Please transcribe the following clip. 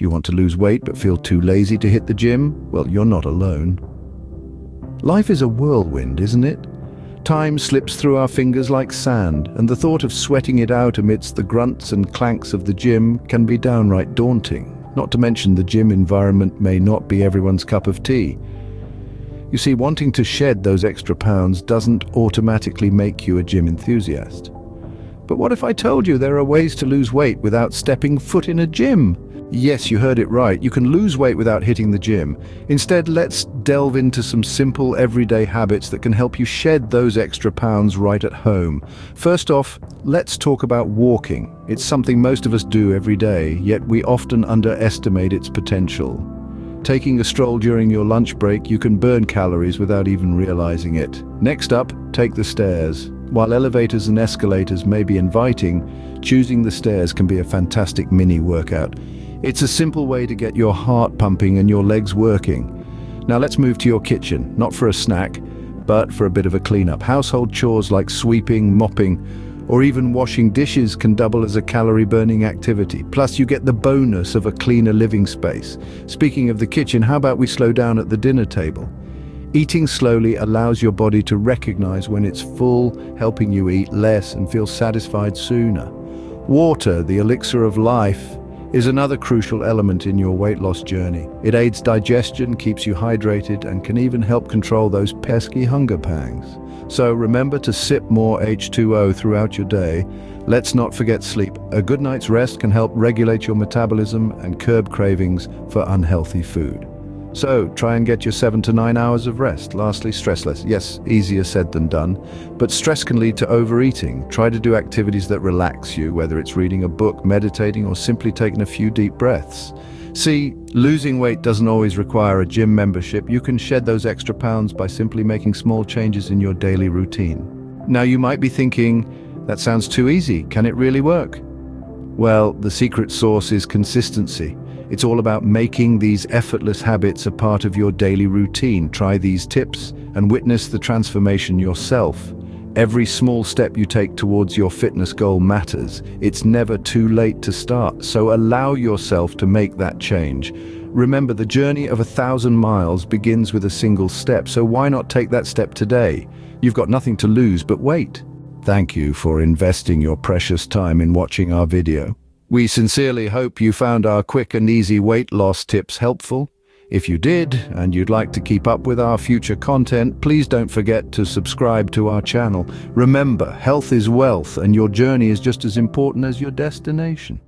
Do you want to lose weight but feel too lazy to hit the gym? Well, you're not alone. Life is a whirlwind, isn't it? Time slips through our fingers like sand, and the thought of sweating it out amidst the grunts and clanks of the gym can be downright daunting. Not to mention the gym environment may not be everyone's cup of tea. You see, wanting to shed those extra pounds doesn't automatically make you a gym enthusiast. But what if I told you there are ways to lose weight without stepping foot in a gym? Yes, you heard it right. You can lose weight without hitting the gym. Instead, let's delve into some simple everyday habits that can help you shed those extra pounds right at home. First off, let's talk about walking. It's something most of us do every day, yet we often underestimate its potential. Taking a stroll during your lunch break, you can burn calories without even realizing it. Next up, take the stairs. While elevators and escalators may be inviting, choosing the stairs can be a fantastic mini workout. It's a simple way to get your heart pumping and your legs working. Now let's move to your kitchen, not for a snack, but for a bit of a cleanup. Household chores like sweeping, mopping, or even washing dishes can double as a calorie-burning activity. Plus, you get the bonus of a cleaner living space. Speaking of the kitchen, how about we slow down at the dinner table? Eating slowly allows your body to recognize when it's full, helping you eat less and feel satisfied sooner. Water, the elixir of life, is another crucial element in your weight loss journey. It aids digestion, keeps you hydrated, and can even help control those pesky hunger pangs. So remember to sip more H2O throughout your day. Let's not forget sleep. A good night's rest can help regulate your metabolism and curb cravings for unhealthy food. So try and get your 7 to 9 hours of rest. Lastly, stress less. Yes, easier said than done, but stress can lead to overeating. Try to do activities that relax you, whether it's reading a book, meditating, or simply taking a few deep breaths. See, losing weight doesn't always require a gym membership. You can shed those extra pounds by simply making small changes in your daily routine. Now you might be thinking, that sounds too easy. Can it really work? Well, the secret sauce is consistency. It's all about making these effortless habits a part of your daily routine. Try these tips and witness the transformation yourself. Every small step you take towards your fitness goal matters. It's never too late to start, so allow yourself to make that change. Remember, the journey of 1,000 miles begins with a single step, so why not take that step today? You've got nothing to lose but wait. Thank you for investing your precious time in watching our video. We sincerely hope you found our quick and easy weight loss tips helpful. If you did, and you'd like to keep up with our future content, please don't forget to subscribe to our channel. Remember, health is wealth, and your journey is just as important as your destination.